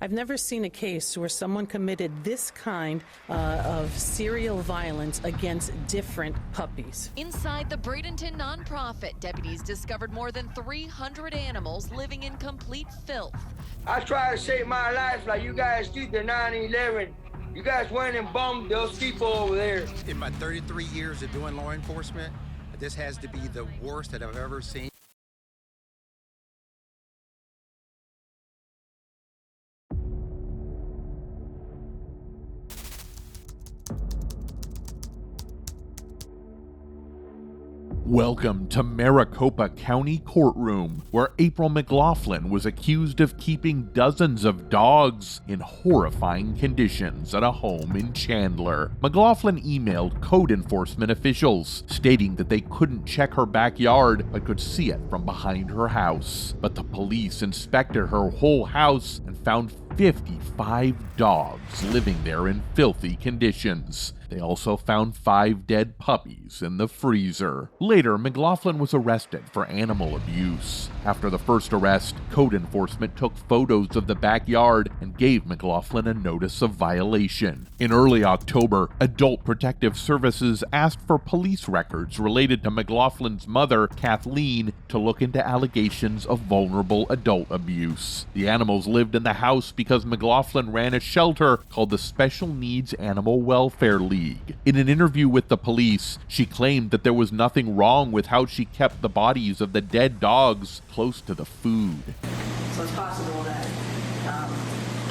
I've never seen a case where someone committed this kind of serial violence against different puppies. Inside the Bradenton nonprofit, deputies discovered more than 300 animals living in complete filth. I try to save my life like you guys did the 9/11. You guys went and bombed those people over there. In my 33 years of doing law enforcement, this has to be the worst that I've ever seen. Welcome to Maricopa County Courtroom, where April McLaughlin was accused of keeping dozens of dogs in horrifying conditions at a home in Chandler. McLaughlin emailed code enforcement officials, stating that they couldn't check her backyard but could see it from behind her house. But the police inspected her whole house and found 55 dogs living there in filthy conditions. They also found 5 dead puppies in the freezer. Later, McLaughlin was arrested for animal abuse. After the first arrest, code enforcement took photos of the backyard and gave McLaughlin a notice of violation. In early October, Adult Protective Services asked for police records related to McLaughlin's mother, Kathleen, to look into allegations of vulnerable adult abuse. The animals lived in the house because McLaughlin ran a shelter called the Special Needs Animal Welfare League. In an interview with the police, she claimed that there was nothing wrong with how she kept the bodies of the dead dogs close to the food. So it's possible that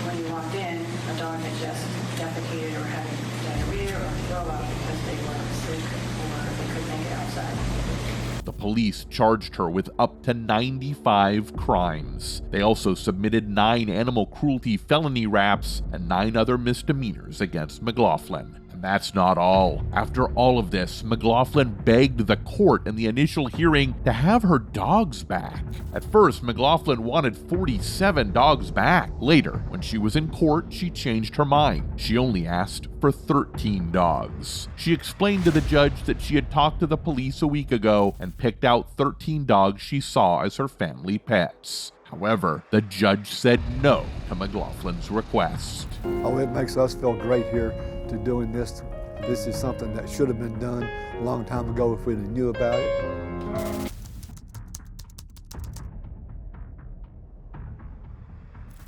when you walked in, a dog had just defecated or had diarrhea or throw up because they were sick or they couldn't make it outside. The police charged her with up to 95 crimes. They also submitted 9 animal cruelty felony raps and 9 other misdemeanors against McLaughlin. That's not all. After all of this, McLaughlin begged the court in the initial hearing to have her dogs back. At first, McLaughlin wanted 47 dogs back. Later, when she was in court, she changed her mind. She only asked for 13 dogs. She explained to the judge that she had talked to the police a week ago and picked out 13 dogs she saw as her family pets. However, the judge said no to McLaughlin's request. Oh, it makes us feel great here to doing this. This is something that should have been done a long time ago if we knew about it.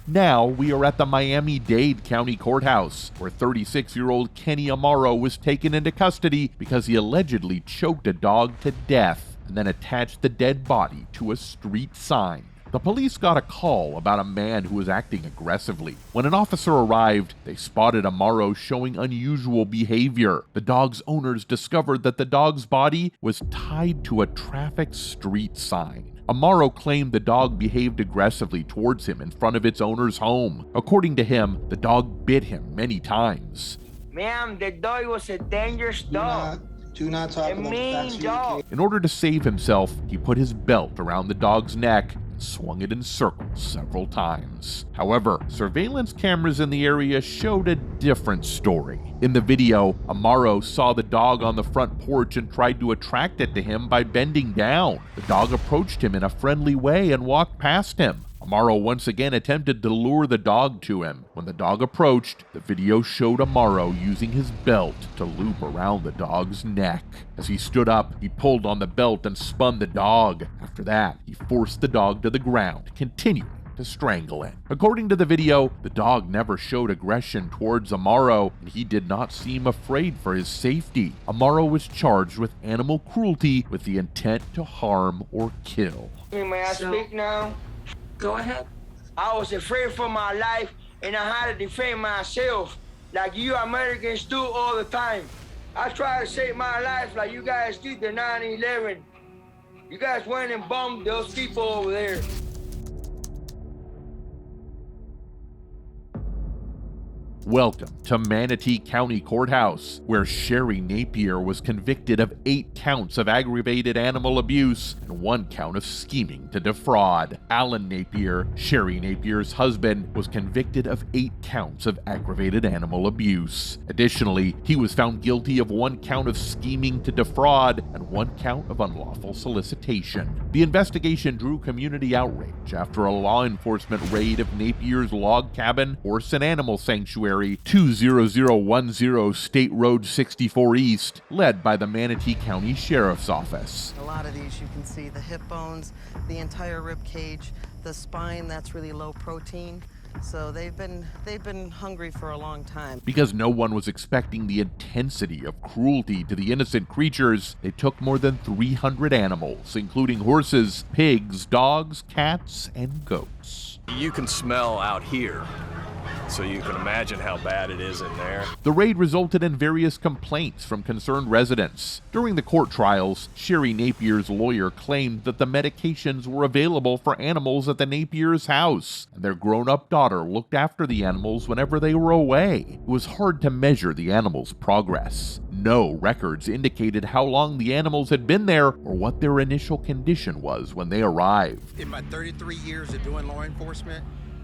Now we are at the Miami-Dade County Courthouse, where 36-year-old Kenny Amaro was taken into custody because he allegedly choked a dog to death and then attached the dead body to a street sign. The police got a call about a man who was acting aggressively. When an officer arrived, they spotted Amaro showing unusual behavior. The dog's owners discovered that the dog's body was tied to a traffic street sign. Amaro claimed the dog behaved aggressively towards him in front of its owner's home. According to him, the dog bit him many times. Ma'am, the dog was a dangerous dog. Do not talk about the facts of your case. In order to save himself, he put his belt around the dog's neck and swung it in circles several times. However, surveillance cameras in the area showed a different story. In the video, Amaro saw the dog on the front porch and tried to attract it to him by bending down. The dog approached him in a friendly way and walked past him. Amaro once again attempted to lure the dog to him. When the dog approached, the video showed Amaro using his belt to loop around the dog's neck. As he stood up, he pulled on the belt and spun the dog. After that, he forced the dog to the ground, continuing to strangle it. According to the video, the dog never showed aggression towards Amaro, and he did not seem afraid for his safety. Amaro was charged with animal cruelty with the intent to harm or kill. May I speak now? Go ahead. I was afraid for my life and I had to defend myself like you Americans do all the time. I try to save my life like you guys did the 9/11. You guys went and bombed those people over there. Welcome to Manatee County Courthouse, where Sherry Napier was convicted of 8 counts of aggravated animal abuse and 1 count of scheming to defraud. Allan Napier, Sherry Napier's husband, was convicted of 8 counts of aggravated animal abuse. Additionally, he was found guilty of 1 count of scheming to defraud and 1 count of unlawful solicitation. The investigation drew community outrage after a law enforcement raid of Napier's log cabin, horse and animal sanctuary 20010 State Road 64 East, led by the Manatee County Sheriff's Office. A lot of these you can see the hip bones, the entire rib cage, the spine that's really low protein. So they've been hungry for a long time. Because no one was expecting the intensity of cruelty to the innocent creatures, they took more than 300 animals, including horses, pigs, dogs, cats, and goats. You can smell out here, so you can imagine how bad it is in there. The raid resulted in various complaints from concerned residents. During the court trials, Sherry Napier's lawyer claimed that the medications were available for animals at the Napier's house, and their grown-up daughter looked after the animals whenever they were away. It was hard to measure the animals' progress. No records indicated how long the animals had been there or what their initial condition was when they arrived. In my 33 years of doing law enforcement,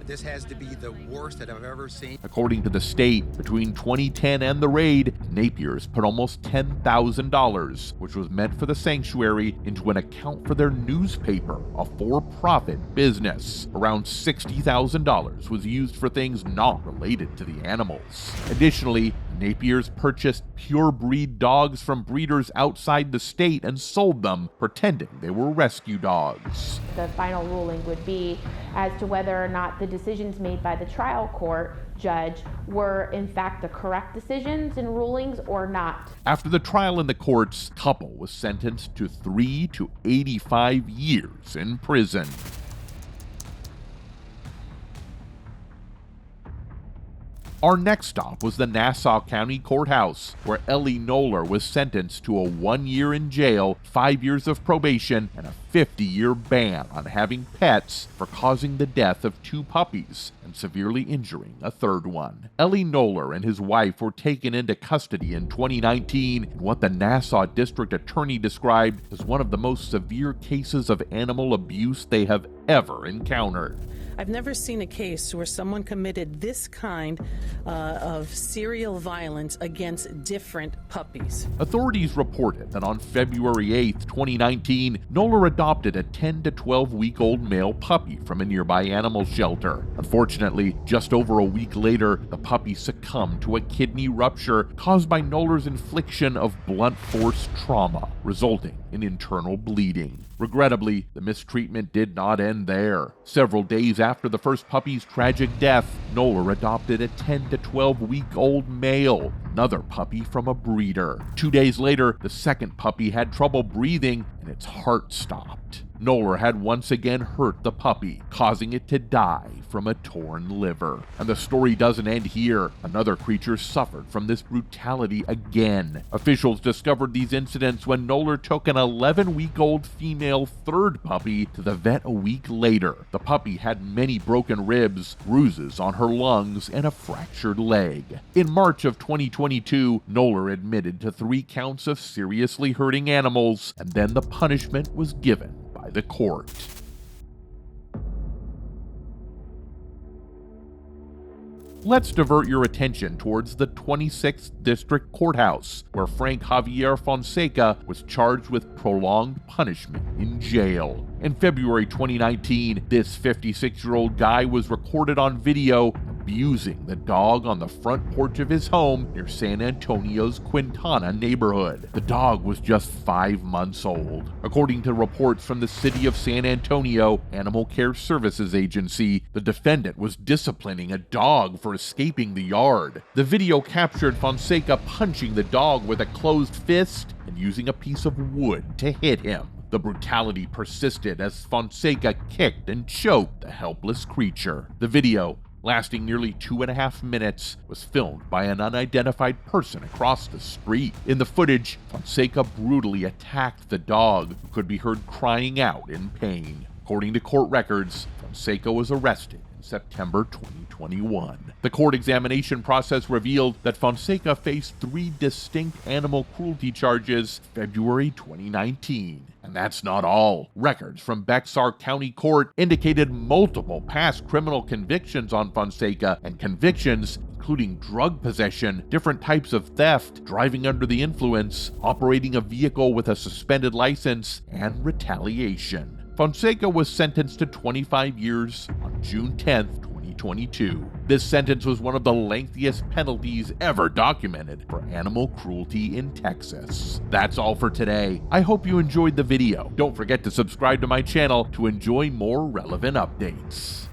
this has to be the worst that I've ever seen. According to the state, between 2010 and the raid, Napier's put almost $10,000, which was meant for the sanctuary, into an account for their newspaper, a for-profit business. Around $60,000 was used for things not related to the animals. Additionally, Napier's purchased pure-breed dogs from breeders outside the state and sold them, pretending they were rescue dogs. The final ruling would be as to whether or not the decisions made by the trial court judge were in fact the correct decisions and rulings or not. After the trial in the courts, the couple was sentenced to 3 to 85 years in prison. Our next stop was the Nassau County Courthouse, where Ellie Noler was sentenced to a 1 year in jail, 5 years of probation, and a 50-year ban on having pets for causing the death of 2 puppies and severely injuring a 3rd one. Ellie Noler and his wife were taken into custody in 2019 in what the Nassau District Attorney described as one of the most severe cases of animal abuse they have ever encountered. I've never seen a case where someone committed this kind of serial violence against different puppies. Authorities reported that on February 8, 2019, Noler adopted a 10 to 12-week-old male puppy from a nearby animal shelter. Unfortunately, just over a week later, the puppy succumbed to a kidney rupture caused by Noler's infliction of blunt force trauma, resulting in internal bleeding. Regrettably, the mistreatment did not end there. Several days after the first puppy's tragic death, Noler adopted a 10 to 12-week-old male, another puppy from a breeder. 2 days later, the second puppy had trouble breathing and its heart stopped. Noler had once again hurt the puppy, causing it to die from a torn liver. And the story doesn't end here. Another creature suffered from this brutality again. Officials discovered these incidents when Noler took an 11-week-old female 3rd puppy to the vet a week later. The puppy had many broken ribs, bruises on her lungs, and a fractured leg. In March of 2022, Noler admitted to 3 counts of seriously hurting animals, and then the punishment was given by the court. Let's divert your attention towards the 26th District Courthouse, where Frank Javier Fonseca was charged with prolonged punishment in jail. In February 2019, this 56-year-old guy was recorded on video abusing the dog on the front porch of his home near San Antonio's Quintana neighborhood. The dog was just 5 months old. According to reports from the City of San Antonio Animal Care Services Agency, the defendant was disciplining a dog for escaping the yard. The video captured Fonseca punching the dog with a closed fist and using a piece of wood to hit him. The brutality persisted as Fonseca kicked and choked the helpless creature. The video, lasting nearly 2.5 minutes, was filmed by an unidentified person across the street. In the footage, Fonseca brutally attacked the dog, who could be heard crying out in pain. According to court records, Fonseca was arrested September 2021. The court examination process revealed that Fonseca faced 3 distinct animal cruelty charges February 2019. And that's not all. Records from Bexar County Court indicated multiple past criminal convictions on Fonseca, and convictions including drug possession, different types of theft, driving under the influence, operating a vehicle with a suspended license, and retaliation. Fonseca was sentenced to 25 years on June 10, 2022. This sentence was one of the lengthiest penalties ever documented for animal cruelty in Texas. That's all for today. I hope you enjoyed the video. Don't forget to subscribe to my channel to enjoy more relevant updates.